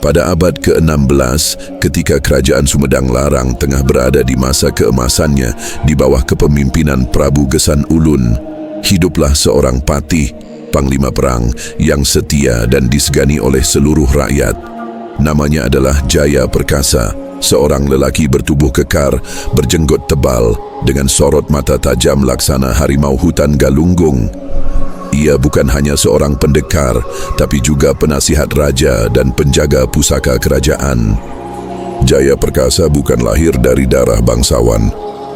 Pada abad ke-16, ketika Kerajaan Sumedang Larang tengah berada di masa keemasannya di bawah kepemimpinan Prabu Gesan Ulun, hiduplah seorang patih, panglima perang yang setia dan disegani oleh seluruh rakyat. Namanya adalah Jaya Perkasa, seorang lelaki bertubuh kekar, berjenggot tebal, dengan sorot mata tajam laksana harimau hutan galunggung. Ia bukan hanya seorang pendekar, tapi juga penasihat raja dan penjaga pusaka kerajaan. Jaya Perkasa bukan lahir dari darah bangsawan.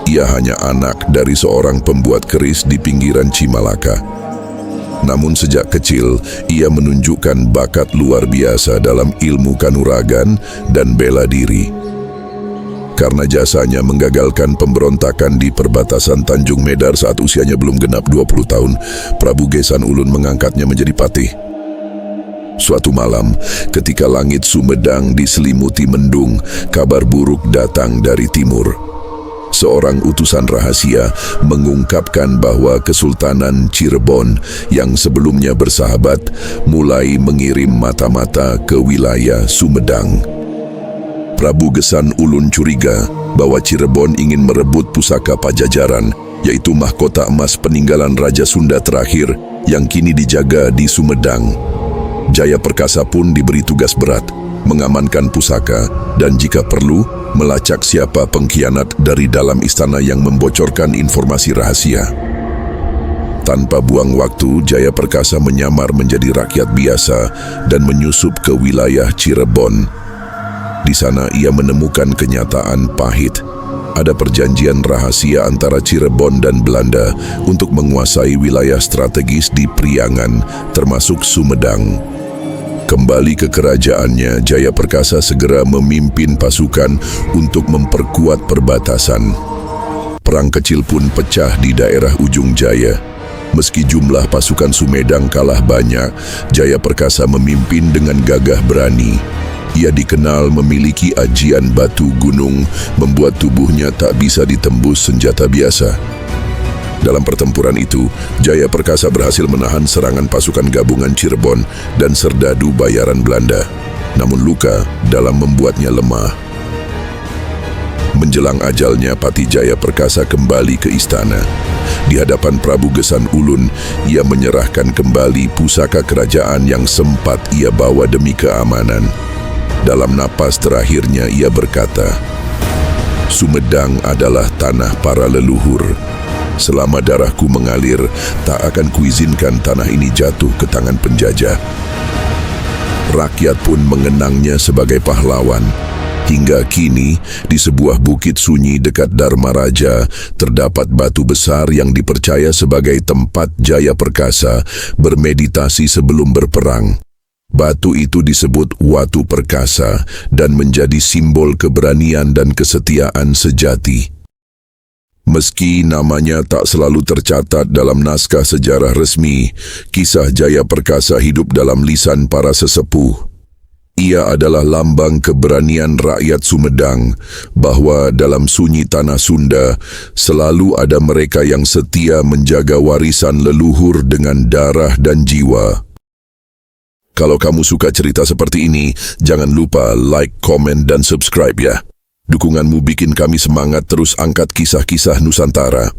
Ia hanya anak dari seorang pembuat keris di pinggiran Cimalaka. Namun sejak kecil, ia menunjukkan bakat luar biasa dalam ilmu kanuragan dan bela diri. Karena jasanya menggagalkan pemberontakan di perbatasan Tanjung Medar saat usianya belum genap 20 tahun, Prabu Gesan Ulun mengangkatnya menjadi patih. Suatu malam, ketika langit Sumedang diselimuti mendung, kabar buruk datang dari timur. Seorang utusan rahasia mengungkapkan bahwa Kesultanan Cirebon yang sebelumnya bersahabat mulai mengirim mata-mata ke wilayah Sumedang. Prabu Gesan Ulun curiga bahwa Cirebon ingin merebut pusaka Pajajaran, yaitu mahkota emas peninggalan Raja Sunda terakhir yang kini dijaga di Sumedang. Jaya Perkasa pun diberi tugas berat, mengamankan pusaka dan jika perlu, melacak siapa pengkhianat dari dalam istana yang membocorkan informasi rahasia. Tanpa buang waktu, Jaya Perkasa menyamar menjadi rakyat biasa dan menyusup ke wilayah Cirebon. Di sana ia menemukan kenyataan pahit. Ada perjanjian rahasia antara Cirebon dan Belanda untuk menguasai wilayah strategis di Priangan, termasuk Sumedang. Kembali ke kerajaannya, Jaya Perkasa segera memimpin pasukan untuk memperkuat perbatasan. Perang kecil pun pecah di daerah Ujung Jaya. Meski jumlah pasukan Sumedang kalah banyak, Jaya Perkasa memimpin dengan gagah berani. Ia dikenal memiliki ajian batu gunung, membuat tubuhnya tak bisa ditembus senjata biasa. Dalam pertempuran itu, Jaya Perkasa berhasil menahan serangan pasukan gabungan Cirebon dan serdadu bayaran Belanda. Namun luka dalam membuatnya lemah. Menjelang ajalnya, Patih Jaya Perkasa kembali ke istana. Di hadapan Prabu Gesan Ulun, ia menyerahkan kembali pusaka kerajaan yang sempat ia bawa demi keamanan. Dalam napas terakhirnya ia berkata, "Sumedang adalah tanah para leluhur. Selama darahku mengalir, tak akan kuizinkan tanah ini jatuh ke tangan penjajah." Rakyat pun mengenangnya sebagai pahlawan. Hingga kini, di sebuah bukit sunyi dekat Dharma Raja, terdapat batu besar yang dipercaya sebagai tempat Jaya Perkasa bermeditasi sebelum berperang. Batu itu disebut Watu Perkasa dan menjadi simbol keberanian dan kesetiaan sejati. Meski namanya tak selalu tercatat dalam naskah sejarah resmi, kisah Jaya Perkasa hidup dalam lisan para sesepuh. Ia adalah lambang keberanian rakyat Sumedang, bahwa dalam sunyi tanah Sunda selalu ada mereka yang setia menjaga warisan leluhur dengan darah dan jiwa. Kalau kamu suka cerita seperti ini, jangan lupa like, komen, dan subscribe ya. Dukunganmu bikin kami semangat terus angkat kisah-kisah Nusantara.